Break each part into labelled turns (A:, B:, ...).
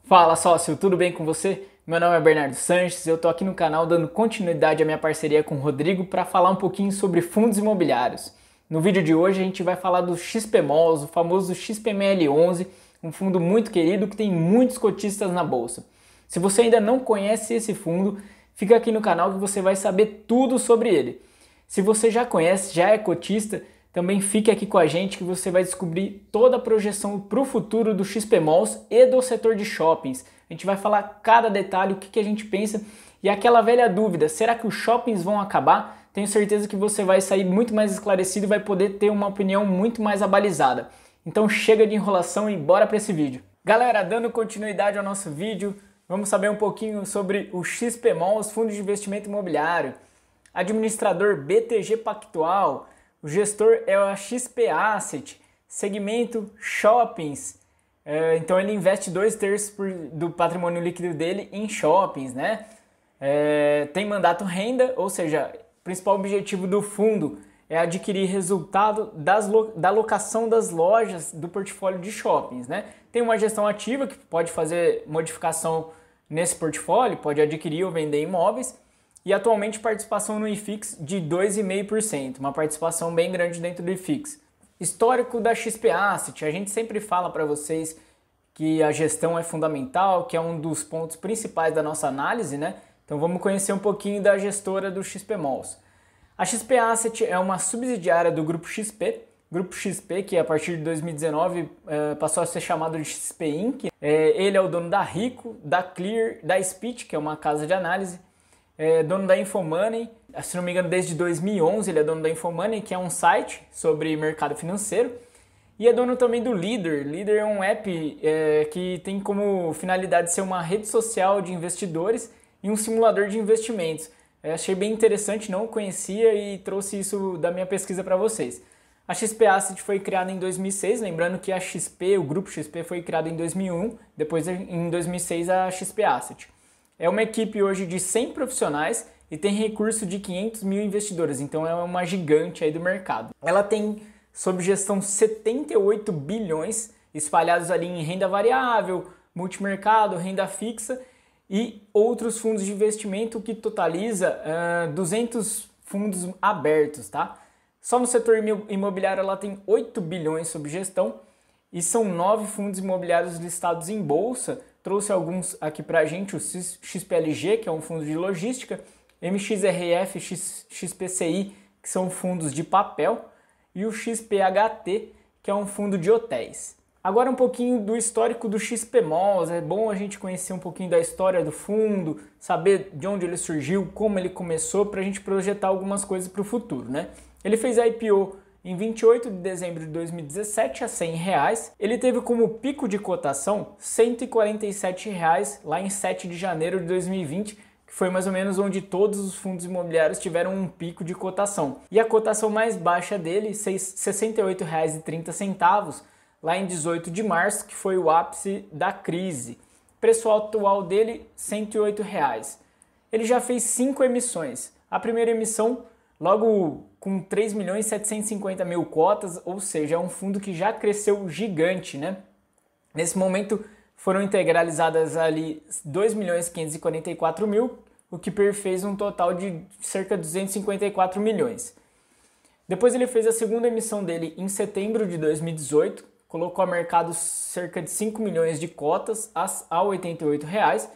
A: Fala sócio, tudo bem com você? Meu nome é Bernardo Sanches e eu tô aqui no canal dando continuidade à minha parceria com o Rodrigo para falar um pouquinho sobre fundos imobiliários. No vídeo de hoje a gente vai falar do XPMOLs, o famoso XPML11, um fundo muito querido que tem muitos cotistas na bolsa. Se você ainda não conhece esse fundo, fica aqui no canal que você vai saber tudo sobre ele. Se você já conhece, já é cotista, também fique aqui com a gente que você vai descobrir toda a projeção para o futuro do XPMOLs e do setor de shoppings. A gente vai falar cada detalhe, o que a gente pensa e aquela velha dúvida, será que os shoppings vão acabar? Tenho certeza que você vai sair muito mais esclarecido e vai poder ter uma opinião muito mais abalizada. Então chega de enrolação e bora para esse vídeo. Galera, dando continuidade ao nosso vídeo, vamos saber um pouquinho sobre o XPMOLs, Fundo de Investimento Imobiliário, administrador BTG Pactual. O gestor é a XP Asset, segmento shoppings, então ele investe 2/3 do patrimônio líquido dele em shoppings, né? Tem mandato renda, ou seja, o principal objetivo do fundo é adquirir resultado da locação das lojas do portfólio de shoppings, né? Tem uma gestão ativa que pode fazer modificação nesse portfólio, pode adquirir ou vender imóveis. E atualmente participação no IFIX de 2,5%, uma participação bem grande dentro do IFIX. Histórico da XP Asset, a gente sempre fala para vocês que a gestão é fundamental, que é um dos pontos principais da nossa análise, né? Então vamos conhecer um pouquinho da gestora do XPMOLs. A XP Asset é uma subsidiária do Grupo XP, que a partir de 2019 passou a ser chamado de XP Inc. Ele é o dono da Rico, da Clear, da Speech, que é uma casa de análise, dono da Infomoney, se não me engano desde 2011 ele é dono da Infomoney, que é um site sobre mercado financeiro, e é dono também do Leader. Leader é um app que tem como finalidade ser uma rede social de investidores e um simulador de investimentos. Achei bem interessante, não conhecia e trouxe isso da minha pesquisa para vocês. A XP Asset foi criada em 2006, lembrando que a XP, o Grupo XP foi criado em 2001, depois em 2006 a XP Asset. É uma equipe hoje de 100 profissionais e tem recurso de 500 mil investidores, então é uma gigante aí do mercado. Ela tem sob gestão 78 bilhões espalhados ali em renda variável, multimercado, renda fixa e outros fundos de investimento que totaliza 200 fundos abertos, tá? Só no setor imobiliário ela tem 8 bilhões sob gestão e são 9 fundos imobiliários listados em bolsa. Trouxe alguns aqui pra gente, o XPLG, que é um fundo de logística, MXRF, XPCI, que são fundos de papel, e o XPHT, que é um fundo de hotéis. Agora um pouquinho do histórico do XPMOLs, é bom a gente conhecer um pouquinho da história do fundo, saber de onde ele surgiu, como ele começou, para a gente projetar algumas coisas para o futuro, né? Ele fez a IPO em 28 de dezembro de 2017 a R$100, ele teve como pico de cotação R$147 lá em 7 de janeiro de 2020, que foi mais ou menos onde todos os fundos imobiliários tiveram um pico de cotação. E a cotação mais baixa dele, R$68,30, lá em 18 de março, que foi o ápice da crise. Preço atual dele, R$108. Ele já fez 5 emissões. A primeira emissão logo com 3.750.000 cotas, ou seja, é um fundo que já cresceu gigante, né? Nesse momento foram integralizadas ali 2.544.000, o que fez um total de cerca de 254 milhões. Depois ele fez a segunda emissão dele em setembro de 2018, colocou ao mercado cerca de 5 milhões de cotas a R$88.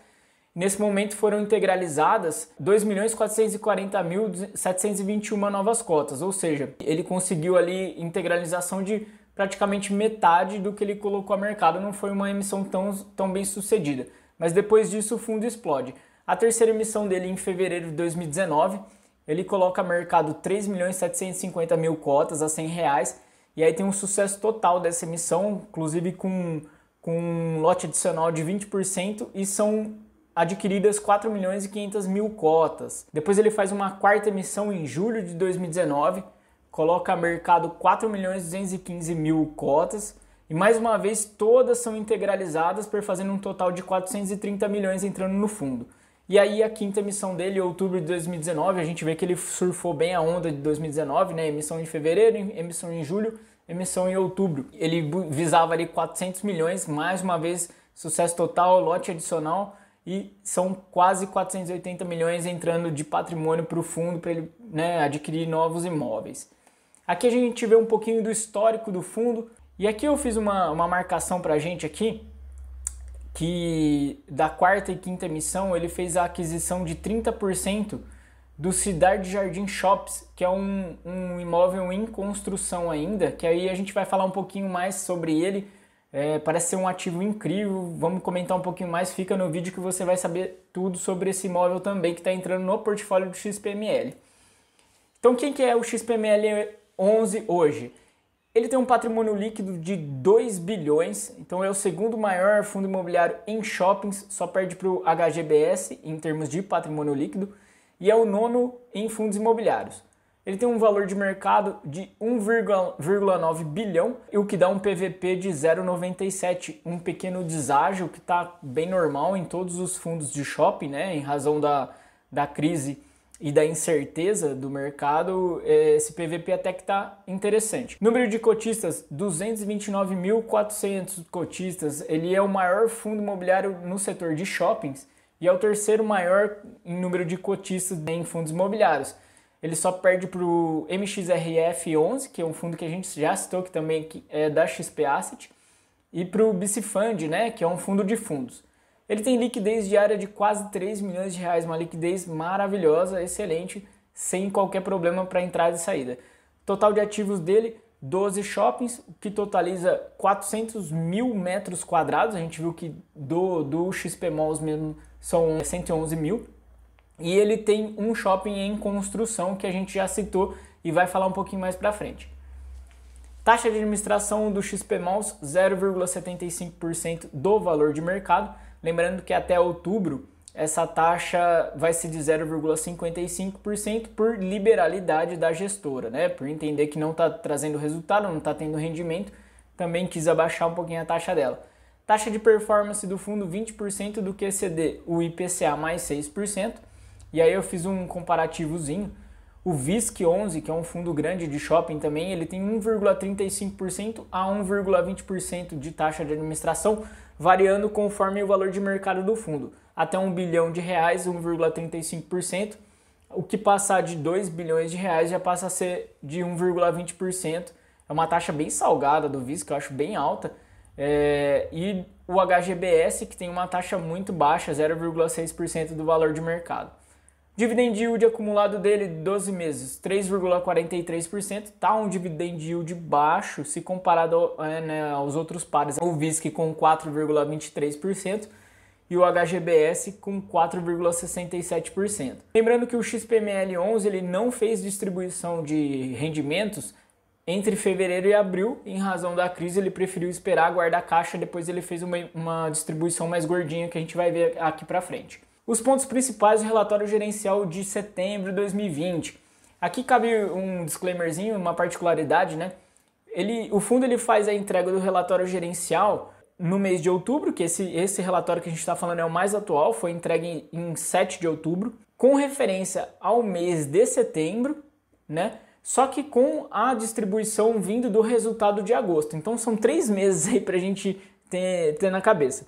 A: Nesse momento foram integralizadas 2.440.721 novas cotas, ou seja, ele conseguiu ali integralização de praticamente metade do que ele colocou ao mercado, não foi uma emissão tão bem sucedida. Mas depois disso o fundo explode. A terceira emissão dele em fevereiro de 2019, ele coloca ao mercado 3.750.000 cotas a R$100, e aí tem um sucesso total dessa emissão, inclusive com um lote adicional de 20%, e são adquiridas 4.500.000 cotas. Depois ele faz uma quarta emissão em julho de 2019, coloca a mercado 4.215.000 cotas e mais uma vez todas são integralizadas, fazendo um total de 430 milhões entrando no fundo. E aí a quinta emissão dele, em outubro de 2019, a gente vê que ele surfou bem a onda de 2019, né? Emissão em fevereiro, emissão em julho, emissão em outubro. Ele visava ali 400 milhões, mais uma vez sucesso total, lote adicional, e são quase 480 milhões entrando de patrimônio para o fundo para ele, né, adquirir novos imóveis. Aqui a gente vê um pouquinho do histórico do fundo, e aqui eu fiz uma marcação para a gente aqui, que da quarta e quinta emissão ele fez a aquisição de 30% do Cidade Jardim Shops, que é um imóvel em construção ainda, que aí a gente vai falar um pouquinho mais sobre ele. Parece ser um ativo incrível, vamos comentar um pouquinho mais, fica no vídeo que você vai saber tudo sobre esse imóvel também que está entrando no portfólio do XPML. Então quem que é o XPML 11 hoje? Ele tem um patrimônio líquido de 2 bilhões, então é o segundo maior fundo imobiliário em shoppings, só perde para o HGBS em termos de patrimônio líquido, e é o nono em fundos imobiliários. Ele tem um valor de mercado de 1,9 bilhão, o que dá um PVP de 0,97, um pequeno deságio que está bem normal em todos os fundos de shopping, né? Em razão da crise e da incerteza do mercado, esse PVP até que está interessante. Número de cotistas, 229.400 cotistas, ele é o maior fundo imobiliário no setor de shoppings e é o terceiro maior em número de cotistas em fundos imobiliários. Ele só perde para o MXRF11, que é um fundo que a gente já citou, que também é da XP Asset, e para o BC Fund, né, que é um fundo de fundos. Ele tem liquidez diária de quase 3 milhões de reais, uma liquidez maravilhosa, excelente, sem qualquer problema para entrada e saída. Total de ativos dele, 12 shoppings, que totaliza 400 mil metros quadrados. A gente viu que do XP Malls mesmo são 111 mil. E ele tem um shopping em construção que a gente já citou e vai falar um pouquinho mais para frente. Taxa de administração do XP Malls, 0,75% do valor de mercado. Lembrando que até outubro essa taxa vai ser de 0,55% por liberalidade da gestora, né? Por entender que não está trazendo resultado, não está tendo rendimento, também quis abaixar um pouquinho a taxa dela. Taxa de performance do fundo, 20% do que exceder o IPCA mais 6%. E aí eu fiz um comparativozinho. O VISC11, que é um fundo grande de shopping também, ele tem 1,35% a 1,20% de taxa de administração, variando conforme o valor de mercado do fundo. Até 1 bilhão de reais, 1,35%. O que passar de 2 bilhões de reais já passa a ser de 1,20%. É uma taxa bem salgada do VISC, que eu acho bem alta. E o HGBS, que tem uma taxa muito baixa, 0,6% do valor de mercado. Dividend yield acumulado dele de 12 meses, 3,43%, tá um dividend yield baixo se comparado aos outros pares. O VISC com 4,23% e o HGBS com 4,67%. Lembrando que o XPML11 ele não fez distribuição de rendimentos entre fevereiro e abril, em razão da crise ele preferiu esperar, guardar caixa, depois ele fez uma distribuição mais gordinha que a gente vai ver aqui para frente. Os pontos principais do relatório gerencial de setembro de 2020. Aqui cabe um disclaimerzinho, uma particularidade, né? O fundo ele faz a entrega do relatório gerencial no mês de outubro, que esse relatório que a gente está falando é o mais atual, foi entregue em 7 de outubro, com referência ao mês de setembro, né? Só que com a distribuição vindo do resultado de agosto. Então são 3 meses aí para a gente ter na cabeça.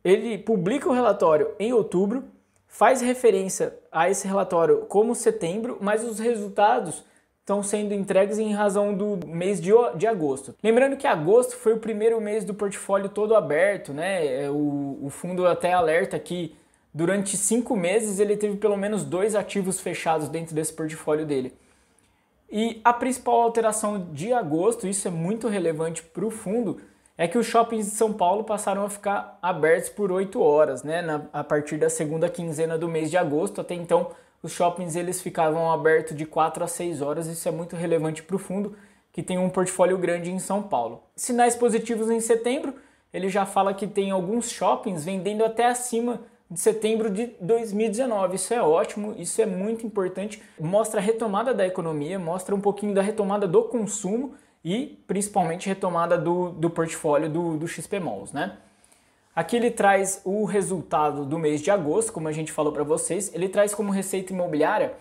A: Ele publica o relatório em outubro, faz referência a esse relatório como setembro, mas os resultados estão sendo entregues em razão do mês de agosto. Lembrando que agosto foi o primeiro mês do portfólio todo aberto, né? O fundo até alerta que durante 5 meses ele teve pelo menos 2 ativos fechados dentro desse portfólio dele. E a principal alteração de agosto, isso é muito relevante para o fundo, é que os shoppings de São Paulo passaram a ficar abertos por 8 horas, né? A partir da segunda quinzena do mês de agosto. Até então, os shoppings eles ficavam abertos de 4 a 6 horas. Isso é muito relevante para o fundo, que tem um portfólio grande em São Paulo. Sinais positivos em setembro, ele já fala que tem alguns shoppings vendendo até acima de setembro de 2019. Isso é ótimo, isso é muito importante. Mostra a retomada da economia, mostra um pouquinho da retomada do consumo e principalmente retomada do portfólio do XP Malls, né? Aqui ele traz o resultado do mês de agosto, como a gente falou para vocês. Ele traz como receita imobiliária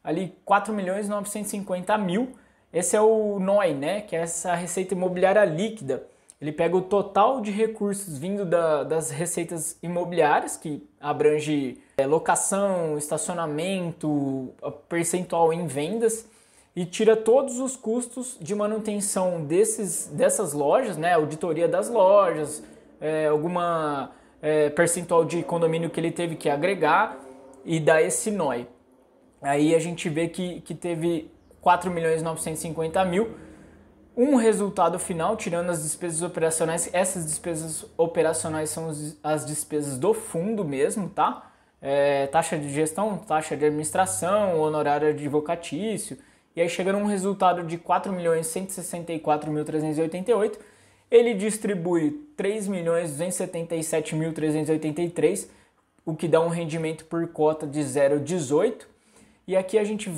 A: ali 4.950.000. Esse é o NOI, né? Que é essa receita imobiliária líquida. Ele pega o total de recursos vindo das receitas imobiliárias, que abrange locação, estacionamento, percentual em vendas, e tira todos os custos de manutenção dessas lojas, né, auditoria das lojas, alguma percentual de condomínio que ele teve que agregar e dá esse NOI. Aí a gente vê que teve 4.950.000, um resultado final, tirando as despesas operacionais. Essas despesas operacionais são as despesas do fundo mesmo, tá? Taxa de gestão, taxa de administração, honorário advocatício, e aí chega num resultado de 4.164.388. Ele distribui 3.277.383, o que dá um rendimento por cota de 0,18. E aqui a gente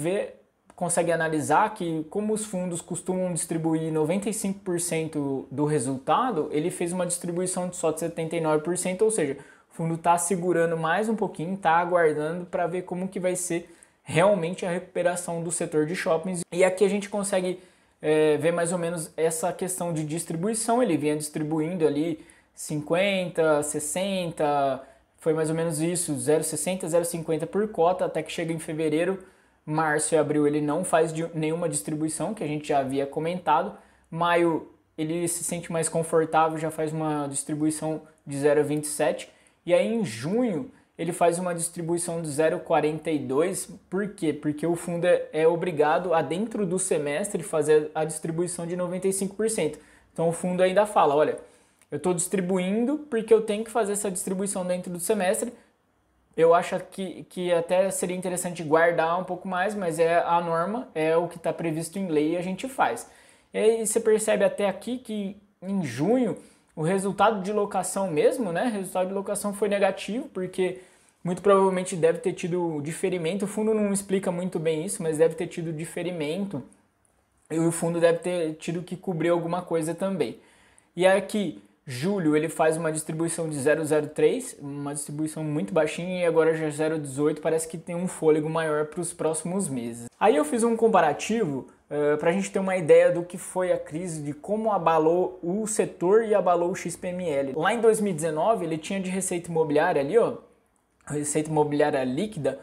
A: consegue analisar que, como os fundos costumam distribuir 95% do resultado, ele fez uma distribuição de só de 79%, ou seja, o fundo está segurando mais um pouquinho, está aguardando para ver como que vai ser realmente a recuperação do setor de shoppings. E aqui a gente consegue ver mais ou menos essa questão de distribuição. Ele vinha distribuindo ali 50, 60, foi mais ou menos isso, 0,60, 0,50 por cota, até que chega em fevereiro, março e abril ele não faz nenhuma distribuição, que a gente já havia comentado. Maio ele se sente mais confortável, já faz uma distribuição de 0,27. E aí em junho ele faz uma distribuição de 0,42. Por quê? Porque o fundo é obrigado a, dentro do semestre, fazer a distribuição de 95%. Então o fundo ainda fala, olha, eu estou distribuindo porque eu tenho que fazer essa distribuição dentro do semestre. Eu acho que até seria interessante guardar um pouco mais, mas é a norma, é o que está previsto em lei e a gente faz. E aí você percebe até aqui que em junho o resultado de locação mesmo, né? O resultado de locação foi negativo, porque muito provavelmente deve ter tido diferimento. O fundo não explica muito bem isso, mas deve ter tido diferimento e o fundo deve ter tido que cobrir alguma coisa também. E aqui, julho, ele faz uma distribuição de 0,03, uma distribuição muito baixinha, e agora já 0,18, parece que tem um fôlego maior para os próximos meses. Aí eu fiz um comparativo para a gente ter uma ideia do que foi a crise, de como abalou o setor e abalou o XPML. Lá em 2019, ele tinha de receita imobiliária ali, ó, receita imobiliária líquida,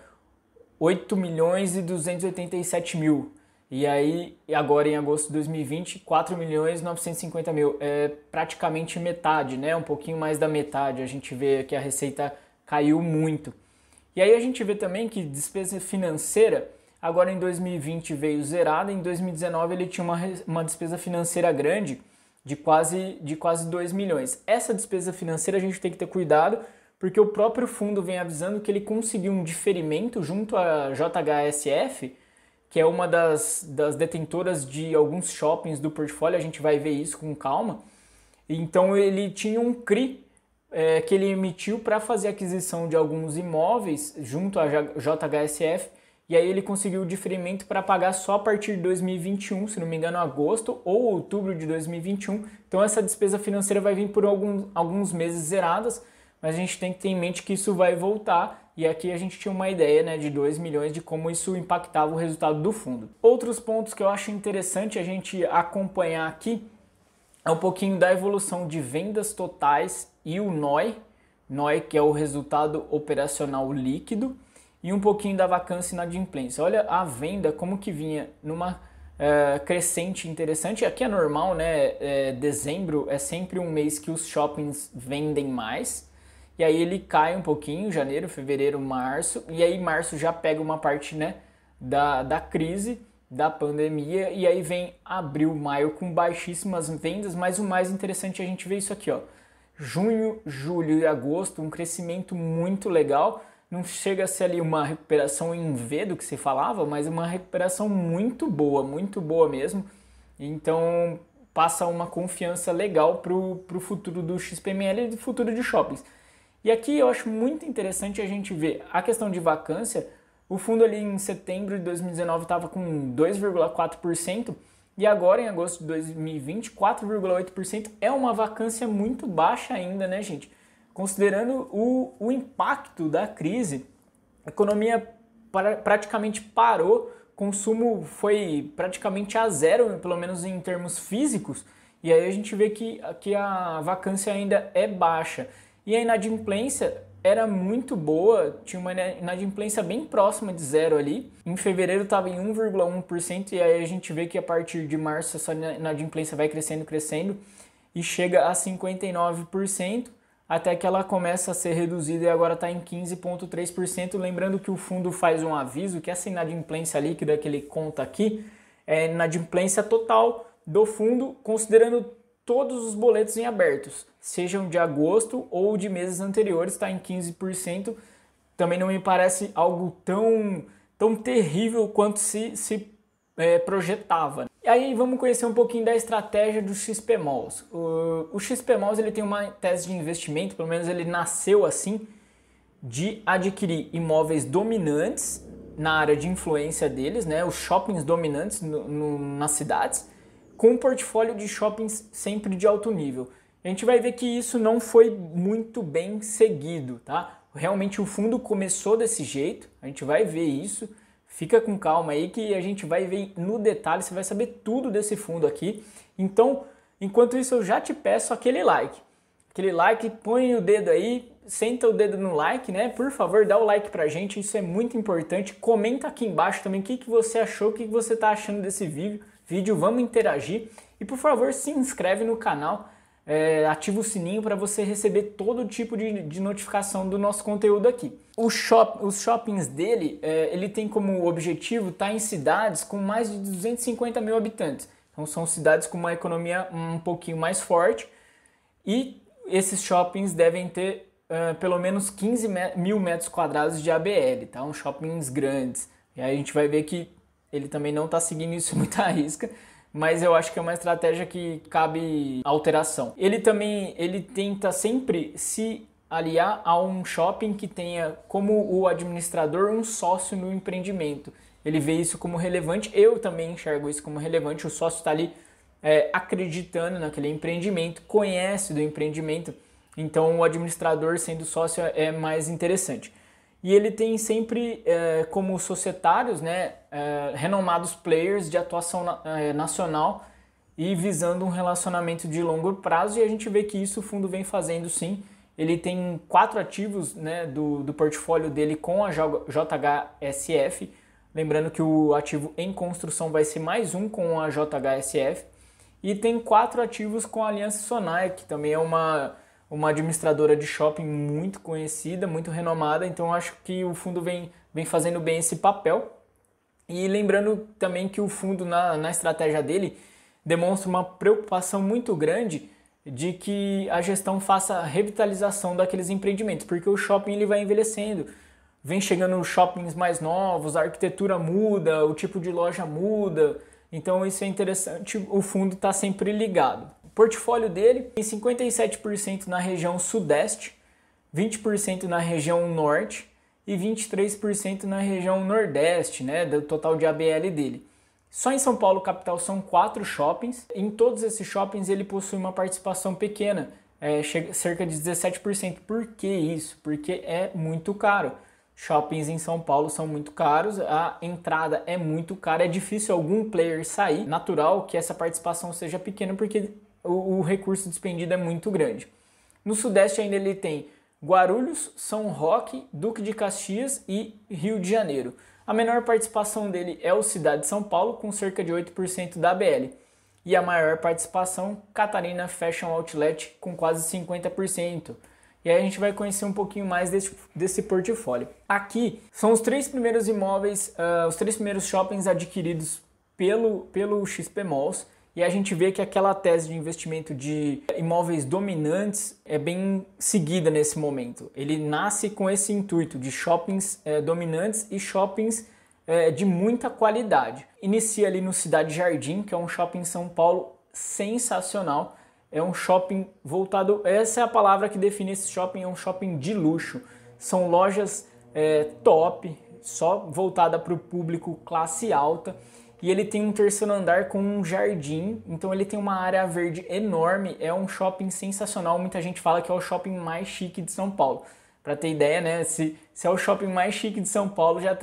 A: 8.287.000. E aí, agora em agosto de 2020, 4.950.000. É praticamente metade, né? Um pouquinho mais da metade. A gente vê que a receita caiu muito. E aí a gente vê também que despesa financeira, agora em 2020 veio zerada, em 2019 ele tinha uma despesa financeira grande de quase 2 milhões. Essa despesa financeira a gente tem que ter cuidado, porque o próprio fundo vem avisando que ele conseguiu um diferimento junto à JHSF, que é uma das detentoras de alguns shoppings do portfólio. A gente vai ver isso com calma. Então ele tinha um CRI que ele emitiu para fazer aquisição de alguns imóveis junto à JHSF, e aí ele conseguiu o diferimento para pagar só a partir de 2021, se não me engano, agosto ou outubro de 2021. Então essa despesa financeira vai vir por alguns meses zeradas, mas a gente tem que ter em mente que isso vai voltar, e aqui a gente tinha uma ideia, né, de 2 milhões, de como isso impactava o resultado do fundo. Outros pontos que eu acho interessante a gente acompanhar aqui é um pouquinho da evolução de vendas totais e o NOI, que é o resultado operacional líquido, e um pouquinho da vacância e inadimplência. Olha a venda como que vinha numa crescente interessante. Aqui é normal, né? Dezembro é sempre um mês que os shoppings vendem mais. E aí ele cai um pouquinho, janeiro, fevereiro, março, e aí março já pega uma parte, né, da crise, da pandemia, e aí vem abril, maio com baixíssimas vendas, mas o mais interessante é a gente ver isso aqui, ó. Junho, julho e agosto, um crescimento muito legal, não chega a ser ali uma recuperação em V do que se falava, mas uma recuperação muito boa mesmo, então passa uma confiança legal pro futuro do XPML e do futuro de shoppings. E aqui eu acho muito interessante a gente ver a questão de vacância. O fundo ali em setembro de 2019 estava com 2,4% e agora em agosto de 2020, 4,8%. É uma vacância muito baixa ainda, né, gente? Considerando o impacto da crise, a economia praticamente parou, consumo foi praticamente a zero, pelo menos em termos físicos, E aí a gente vê que a vacância ainda é baixa. E a inadimplência era muito boa, tinha uma inadimplência bem próxima de zero ali. Em fevereiro estava em 1,1% e aí a gente vê que a partir de março essa inadimplência vai crescendo e chega a 59%, até que ela começa a ser reduzida e agora está em 15,3%. Lembrando que o fundo faz um aviso que essa inadimplência líquida que ele conta aqui é inadimplência total do fundo, considerando todos os boletos em abertos, sejam de agosto ou de meses anteriores, está em 15%. Também não me parece algo tão terrível quanto se projetava. E aí vamos conhecer um pouquinho da estratégia do XPMOLs. O XPMOLs ele tem uma tese de investimento, pelo menos ele nasceu assim, de adquirir imóveis dominantes na área de influência deles, né, os shoppings dominantes nas cidades, com um portfólio de shoppings sempre de alto nível. A gente vai ver que isso não foi muito bem seguido, tá? Realmente o fundo começou desse jeito, a gente vai ver isso. Fica com calma aí que a gente vai ver no detalhe, você vai saber tudo desse fundo aqui. Então, enquanto isso eu já te peço aquele like. Aquele like, põe o dedo aí, senta o dedo no like, né? Por favor, dá o like pra gente, isso é muito importante. Comenta aqui embaixo também o que você achou, o que você tá achando desse vídeo, vamos interagir. E por favor, se inscreve no canal, ativa o sininho para você receber todo tipo de notificação do nosso conteúdo aqui. Os shoppings dele, ele tem como objetivo estar em cidades com mais de 250 mil habitantes. Então são cidades com uma economia um pouquinho mais forte e esses shoppings devem ter pelo menos 15 mil metros quadrados de ABL, tá? Uns shoppings grandes. E aí a gente vai ver que ele também não está seguindo isso muito à risca, mas eu acho que é uma estratégia que cabe alteração. Ele tenta sempre se aliar a um shopping que tenha como o administrador um sócio no empreendimento. Ele vê isso como relevante, eu também enxergo isso como relevante, o sócio está ali acreditando naquele empreendimento, conhece do empreendimento, então o administrador sendo sócio é mais interessante. E ele tem sempre como societários, né, renomados players de atuação nacional e visando um relacionamento de longo prazo, e a gente vê que isso o fundo vem fazendo sim. Ele tem 4 ativos, né, do portfólio dele com a JHSF, lembrando que o ativo em construção vai ser mais um com a JHSF, e tem 4 ativos com a Aliança Sonae, que também é uma administradora de shopping muito conhecida, muito renomada, então acho que o fundo vem fazendo bem esse papel. E lembrando também que o fundo na estratégia dele demonstra uma preocupação muito grande de que a gestão faça a revitalização daqueles empreendimentos, porque o shopping ele vai envelhecendo, vem chegando shoppings mais novos, a arquitetura muda, o tipo de loja muda, então isso é interessante, o fundo está sempre ligado. O portfólio dele tem 57% na região sudeste, 20% na região norte e 23% na região nordeste, né, do total de ABL dele. Só em São Paulo, capital, são 4 shoppings. Em todos esses shoppings ele possui uma participação pequena, cerca de 17%. Por que isso? Porque é muito caro. Shoppings em São Paulo são muito caros, a entrada é muito cara, é difícil algum player sair. Natural que essa participação seja pequena porque o recurso despendido é muito grande. No Sudeste ainda ele tem Guarulhos, São Roque, Duque de Caxias e Rio de Janeiro. A menor participação dele é o Cidade de São Paulo, com cerca de 8% da ABL. E a maior participação, Catarina Fashion Outlet, com quase 50%. E aí a gente vai conhecer um pouquinho mais desse portfólio. Aqui são os 3 primeiros imóveis, os 3 primeiros shoppings adquiridos pelo XPMOLs. E a gente vê que aquela tese de investimento de imóveis dominantes é bem seguida nesse momento. Ele nasce com esse intuito de shoppings dominantes e shoppings de muita qualidade. Inicia ali no Cidade Jardim, que é um shopping em São Paulo sensacional. É um shopping voltado, essa é a palavra que define esse shopping, é um shopping de luxo. São lojas top, só voltada para o público classe alta. E ele tem um terceiro andar com um jardim, então ele tem uma área verde enorme, é um shopping sensacional, muita gente fala que é o shopping mais chique de São Paulo. Para ter ideia, né, se é o shopping mais chique de São Paulo, já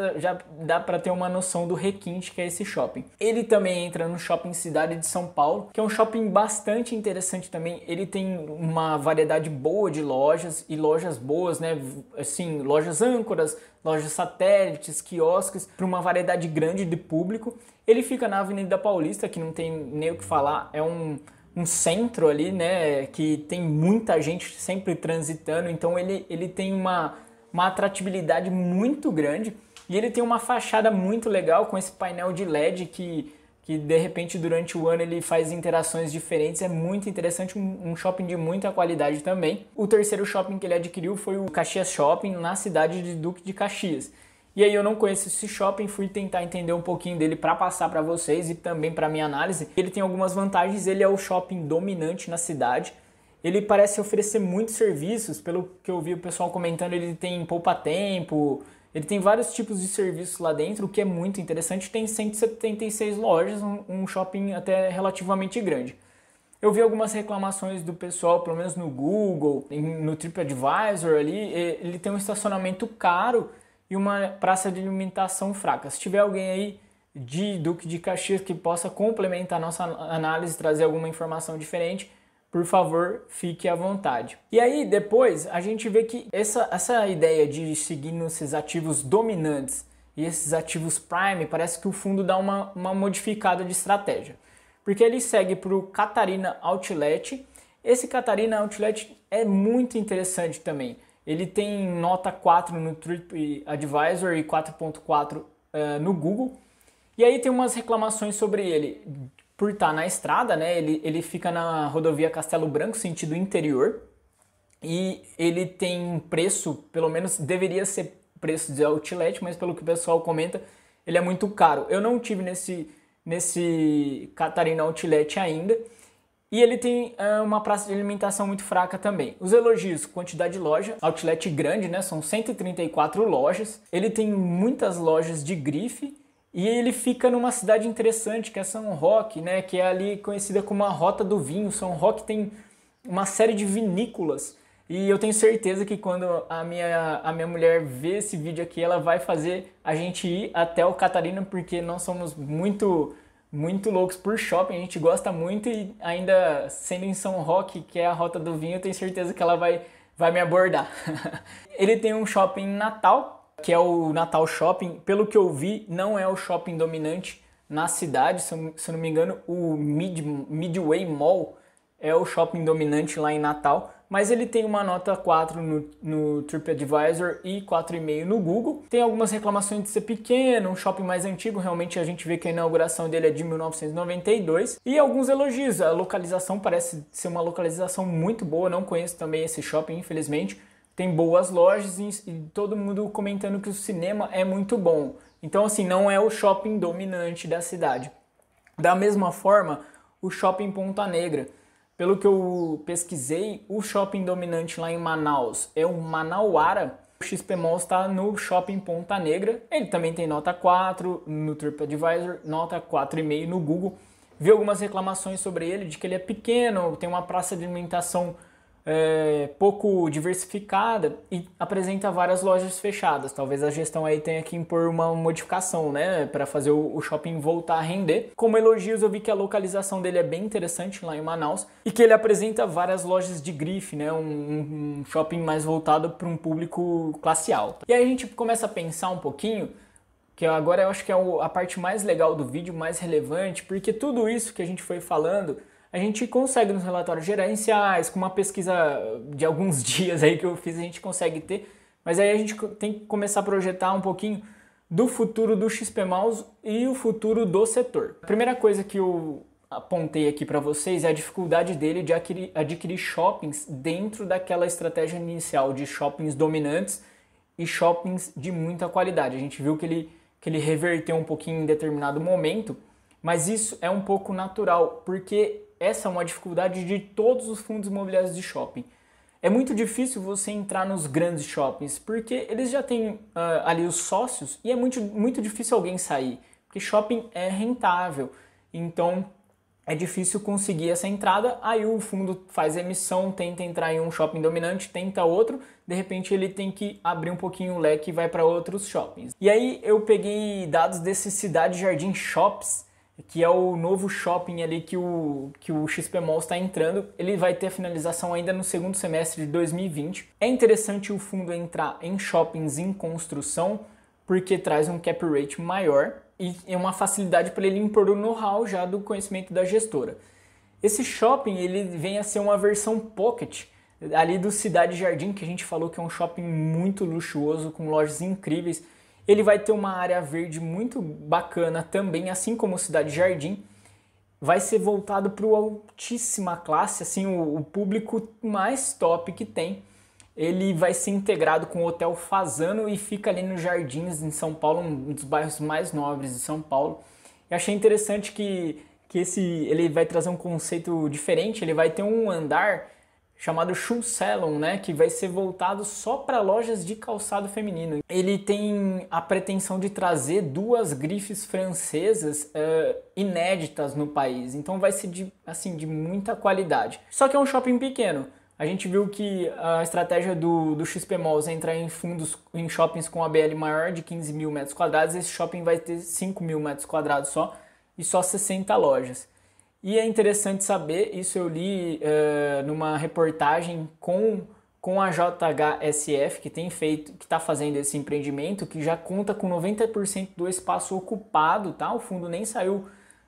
A: dá para ter uma noção do requinte que é esse shopping. Ele também entra no Shopping Cidade de São Paulo, que é um shopping bastante interessante também. Ele tem uma variedade boa de lojas, e lojas boas, né, assim, lojas âncoras, lojas satélites, quiosques, para uma variedade grande de público. Ele fica na Avenida Paulista, que não tem nem o que falar, é um centro ali, né, que tem muita gente sempre transitando, então ele tem uma atratividade muito grande, e ele tem uma fachada muito legal com esse painel de LED que de repente durante o ano ele faz interações diferentes. É muito interessante, um shopping de muita qualidade também. O terceiro shopping que ele adquiriu foi o Caxias Shopping, na cidade de Duque de Caxias. E aí eu não conheço esse shopping, fui tentar entender um pouquinho dele para passar para vocês e também para minha análise. Ele tem algumas vantagens, ele é o shopping dominante na cidade. Ele parece oferecer muitos serviços, pelo que eu vi o pessoal comentando, ele tem poupa-tempo, ele tem vários tipos de serviços lá dentro, o que é muito interessante. Tem 176 lojas, um shopping até relativamente grande. Eu vi algumas reclamações do pessoal, pelo menos no Google, no TripAdvisor ali, ele tem um estacionamento caro e uma praça de alimentação fraca. Se tiver alguém aí de Duque de Caxias que possa complementar a nossa análise, trazer alguma informação diferente, por favor, fique à vontade. E aí, depois, a gente vê que essa ideia de seguir nesses ativos dominantes e esses ativos prime, parece que o fundo dá uma modificada de estratégia. Porque ele segue para o Catarina Outlet. Esse Catarina Outlet é muito interessante também. Ele tem nota 4 no TripAdvisor e 4.4 no Google. E aí tem umas reclamações sobre ele por estar na estrada, né? Ele fica na rodovia Castelo Branco, sentido interior. E ele tem preço, pelo menos deveria ser preço de outlet, mas pelo que o pessoal comenta, ele é muito caro. Eu não tive nesse Catarina Outlet ainda. E ele tem uma praça de alimentação muito fraca também. Os elogios, quantidade de loja, outlet grande, né? São 134 lojas. Ele tem muitas lojas de grife e ele fica numa cidade interessante que é São Roque, né? Que é ali conhecida como a Rota do Vinho. São Roque tem uma série de vinícolas e eu tenho certeza que quando a minha mulher vê esse vídeo aqui, ela vai fazer a gente ir até o Catarina, porque nós somos muito loucos por shopping, a gente gosta muito, e ainda sendo em São Roque, que é a Rota do Vinho, eu tenho certeza que ela vai me abordar. Ele tem um shopping em Natal, que é o Natal Shopping. Pelo que eu vi, não é o shopping dominante na cidade, se eu não me engano, o Midway Mall é o shopping dominante lá em Natal, mas ele tem uma nota 4 no TripAdvisor e 4,5 no Google. Tem algumas reclamações de ser pequeno, um shopping mais antigo, realmente a gente vê que a inauguração dele é de 1992. E alguns elogios, a localização parece ser uma localização muito boa, não conheço também esse shopping, infelizmente. Tem boas lojas e todo mundo comentando que o cinema é muito bom. Então, assim, não é o shopping dominante da cidade. Da mesma forma, o shopping Ponta Negra. Pelo que eu pesquisei, o shopping dominante lá em Manaus é o Manauara. O XP Mall está no shopping Ponta Negra. Ele também tem nota 4 no TripAdvisor, nota 4,5 no Google. Vi algumas reclamações sobre ele, de que ele é pequeno, tem uma praça de alimentação pouco diversificada e apresenta várias lojas fechadas. Talvez a gestão aí tenha que impor uma modificação, né, para fazer o shopping voltar a render. Como elogios, eu vi que a localização dele é bem interessante lá em Manaus e que ele apresenta várias lojas de grife, né, um shopping mais voltado para um público classe alta. E aí a gente começa a pensar um pouquinho, que agora eu acho que é a parte mais legal do vídeo, mais relevante, porque tudo isso que a gente foi falando a gente consegue nos relatórios gerenciais, com uma pesquisa de alguns dias aí que eu fiz, a gente consegue ter, mas aí a gente tem que começar a projetar um pouquinho do futuro do XP Malls e o futuro do setor. A primeira coisa que eu apontei aqui para vocês é a dificuldade dele de adquirir shoppings dentro daquela estratégia inicial de shoppings dominantes e shoppings de muita qualidade. A gente viu que ele reverteu um pouquinho em determinado momento, mas isso é um pouco natural, porque essa é uma dificuldade de todos os fundos imobiliários de shopping. É muito difícil você entrar nos grandes shoppings, porque eles já têm ali os sócios e é muito difícil alguém sair, porque shopping é rentável. Então, é difícil conseguir essa entrada, aí o fundo faz emissão, tenta entrar em um shopping dominante, tenta outro, de repente ele tem que abrir um pouquinho o leque e vai para outros shoppings. E aí eu peguei dados desse Cidade Jardim Shops, que é o novo shopping ali que o XP Malls está entrando. Ele vai ter a finalização ainda no segundo semestre de 2020. É interessante o fundo entrar em shoppings em construção, porque traz um cap rate maior e é uma facilidade para ele impor o know-how já do conhecimento da gestora. Esse shopping ele vem a ser uma versão pocket ali do Cidade Jardim, que a gente falou que é um shopping muito luxuoso, com lojas incríveis. Ele vai ter uma área verde muito bacana também, assim como o Cidade Jardim. Vai ser voltado para o altíssima classe, assim, o público mais top que tem. Ele vai ser integrado com o Hotel Fasano e fica ali nos Jardins, em São Paulo, um dos bairros mais nobres de São Paulo. Eu achei interessante que ele vai trazer um conceito diferente, ele vai ter um andar chamado Shoe Salon, né, que vai ser voltado só para lojas de calçado feminino. Ele tem a pretensão de trazer 2 grifes francesas inéditas no país, então vai ser de muita qualidade. Só que é um shopping pequeno. A gente viu que a estratégia do XP Malls é entrar em shoppings com ABL maior de 15 mil metros quadrados. Esse shopping vai ter 5 mil metros quadrados só e só 60 lojas. E é interessante saber, isso eu li numa reportagem com a JHSF, que está fazendo esse empreendimento, que já conta com 90% do espaço ocupado, tá? O fundo nem saiu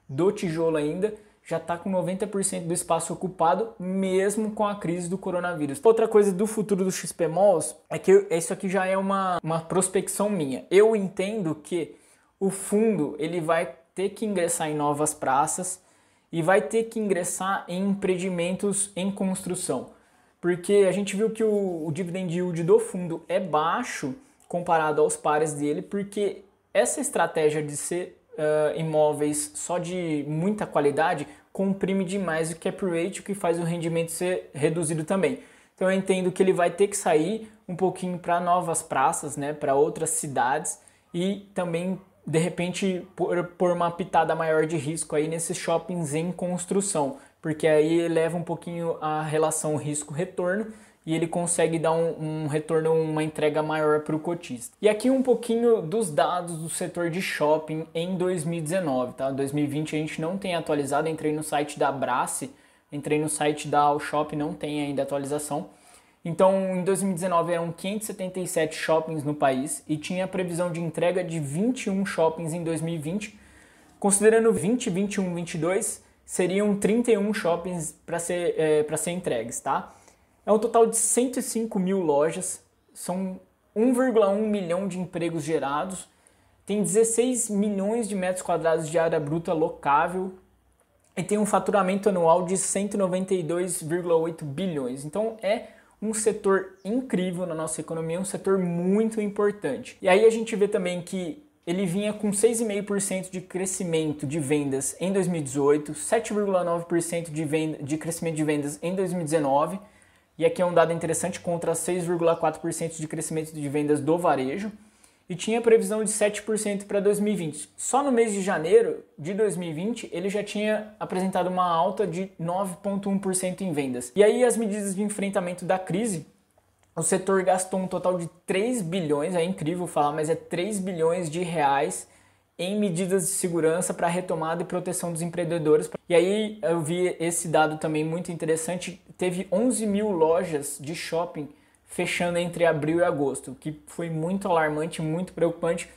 A: do tijolo ainda, já está com 90% do espaço ocupado, mesmo com a crise do coronavírus. Outra coisa do futuro do XP Malls é que isso aqui já é uma prospecção minha. Eu entendo que o fundo ele vai ter que ingressar em novas praças e vai ter que ingressar em empreendimentos em construção. Porque a gente viu que o dividend yield do fundo é baixo comparado aos pares dele, porque essa estratégia de ser imóveis só de muita qualidade comprime demais o cap rate, o que faz o rendimento ser reduzido também. Então eu entendo que ele vai ter que sair um pouquinho para novas praças, né, para outras cidades e também de repente por uma pitada maior de risco aí nesses shoppings em construção, porque aí eleva um pouquinho a relação risco-retorno e ele consegue dar um retorno, uma entrega maior para o cotista. E aqui um pouquinho dos dados do setor de shopping em 2019, tá? 2020 a gente não tem atualizado, entrei no site da Abrace, entrei no site da Allshop, não tem ainda atualização. Então, em 2019 eram 577 shoppings no país e tinha previsão de entrega de 21 shoppings em 2020. Considerando 20, 21, 22, seriam 31 shoppings para ser entregues, tá? É um total de 105 mil lojas, são 1,1 milhão de empregos gerados, tem 16 milhões de metros quadrados de área bruta locável e tem um faturamento anual de 192,8 bilhões. Então é um setor incrível na nossa economia, um setor muito importante. E aí a gente vê também que ele vinha com 6,5% de crescimento de vendas em 2018, 7,9% de crescimento de vendas em 2019, e aqui é um dado interessante, contra 6,4% de crescimento de vendas do varejo, e tinha previsão de 7% para 2020. Só no mês de janeiro de 2020, ele já tinha apresentado uma alta de 9,1% em vendas. E aí as medidas de enfrentamento da crise, o setor gastou um total de 3 bilhões, é incrível falar, mas é 3 bilhões de reais em medidas de segurança para retomada e proteção dos empreendedores. E aí eu vi esse dado também muito interessante, teve 11 mil lojas de shopping fechando entre abril e agosto, que foi muito alarmante, muito preocupante.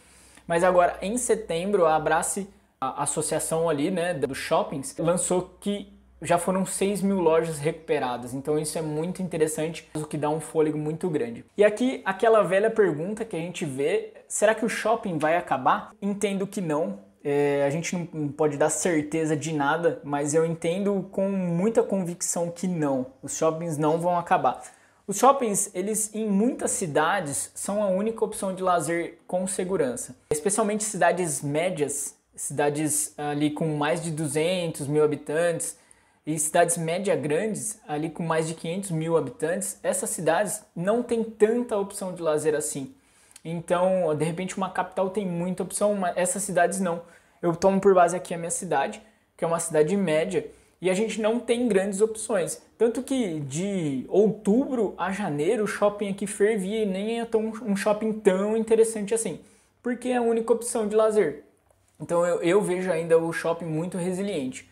A: Mas agora, em setembro, a Abrace, a associação ali, né, dos shoppings, lançou que já foram 6 mil lojas recuperadas. Então isso é muito interessante, o que dá um fôlego muito grande. E aqui, aquela velha pergunta que a gente vê, será que o shopping vai acabar? Entendo que não. A gente não pode dar certeza de nada, mas eu entendo com muita convicção que não. Os shoppings não vão acabar. Os shoppings, eles em muitas cidades são a única opção de lazer com segurança. Especialmente cidades médias, cidades ali com mais de 200 mil habitantes e cidades média grandes, ali com mais de 500 mil habitantes, essas cidades não tem tanta opção de lazer assim. Então, de repente, uma capital tem muita opção, mas essas cidades não. Eu tomo por base aqui a minha cidade, porque é uma cidade média, e a gente não tem grandes opções. Tanto que de outubro a janeiro o shopping aqui fervia e nem é um shopping tão interessante assim, porque é a única opção de lazer. Então eu vejo ainda o shopping muito resiliente.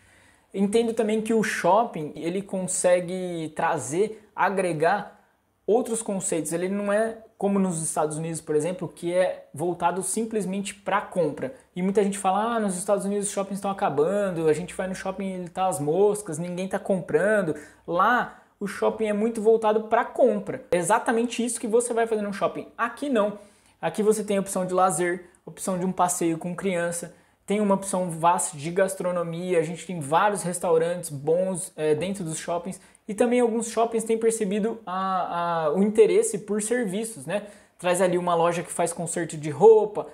A: Entendo também que o shopping ele consegue trazer, agregar outros conceitos. Ele não é como nos Estados Unidos, por exemplo, que é voltado simplesmente para compra. E muita gente fala, nos Estados Unidos os shoppings estão acabando, a gente vai no shopping e ele tá às moscas, ninguém está comprando. Lá o shopping é muito voltado para compra. É exatamente isso que você vai fazer no shopping. Aqui não. Aqui você tem a opção de lazer, opção de um passeio com criança, tem uma opção vasta de gastronomia, a gente tem vários restaurantes bons dentro dos shoppings e também alguns shoppings têm percebido o interesse por serviços, né? Traz ali uma loja que faz conserto de roupa,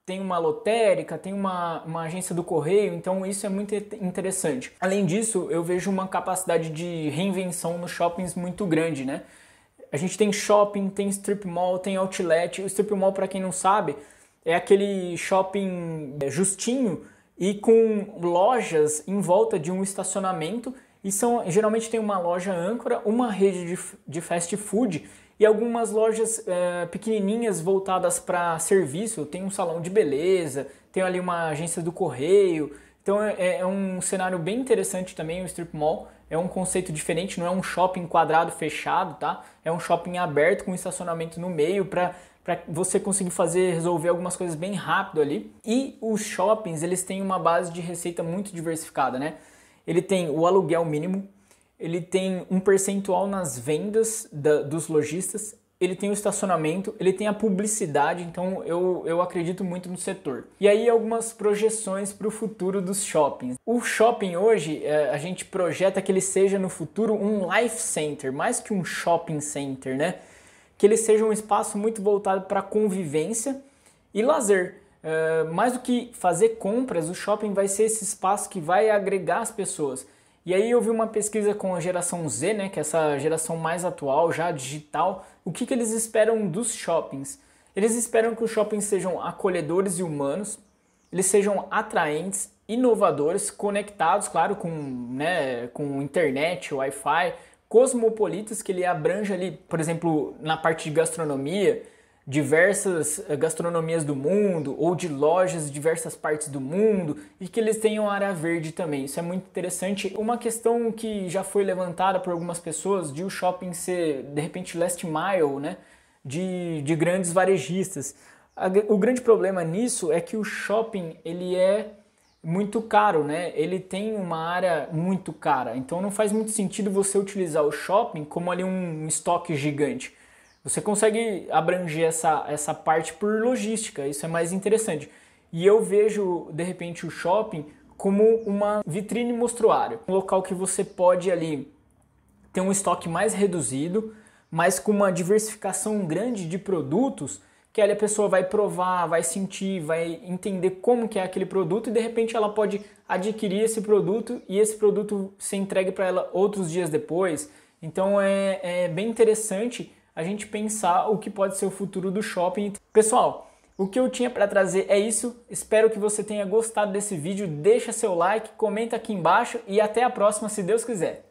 A: tem uma lotérica, tem uma agência do correio, então isso é muito interessante. Além disso, eu vejo uma capacidade de reinvenção nos shoppings muito grande, né? A gente tem shopping, tem strip mall, tem outlet. O strip mall, para quem não sabe, é aquele shopping justinho e com lojas em volta de um estacionamento e geralmente tem uma loja âncora, uma rede de fast food e algumas lojas pequenininhas voltadas para serviço. Tem um salão de beleza, tem ali uma agência do correio. Então é um cenário bem interessante também o strip mall. É um conceito diferente, não é um shopping quadrado fechado, tá? É um shopping aberto com estacionamento no meio para você conseguir resolver algumas coisas bem rápido ali. E os shoppings, eles têm uma base de receita muito diversificada, né? Ele tem o aluguel mínimo, ele tem um percentual nas vendas dos lojistas, ele tem o estacionamento, ele tem a publicidade, então eu acredito muito no setor. E aí algumas projeções para o futuro dos shoppings. O shopping hoje, a gente projeta que ele seja no futuro um life center, mais que um shopping center, né? Que ele seja um espaço muito voltado para convivência e lazer. Mais do que fazer compras, o shopping vai ser esse espaço que vai agregar as pessoas. E aí eu vi uma pesquisa com a geração Z, né, que é essa geração mais atual, já digital, o que eles esperam dos shoppings? Eles esperam que os shoppings sejam acolhedores e humanos, eles sejam atraentes, inovadores, conectados, claro, com internet, Wi-Fi, cosmopolitas, que ele abrange ali, por exemplo, na parte de gastronomia, diversas gastronomias do mundo ou de lojas de diversas partes do mundo e que eles tenham área verde também. Isso é muito interessante. Uma questão que já foi levantada por algumas pessoas de o shopping ser, de repente, last mile, né, de grandes varejistas. O grande problema nisso é que o shopping ele é muito caro, né? Ele tem uma área muito cara, então não faz muito sentido você utilizar o shopping como ali um estoque gigante. Você consegue abranger essa parte por logística, isso é mais interessante. E eu vejo, de repente, o shopping como uma vitrine mostruária. Um local que você pode ali ter um estoque mais reduzido, mas com uma diversificação grande de produtos, que ali a pessoa vai provar, vai sentir, vai entender como que é aquele produto e de repente ela pode adquirir esse produto e esse produto ser entregue para ela outros dias depois. Então é bem interessante a gente pensar o que pode ser o futuro do shopping. Pessoal, o que eu tinha para trazer é isso. Espero que você tenha gostado desse vídeo. Deixa seu like, comenta aqui embaixo e até a próxima, se Deus quiser.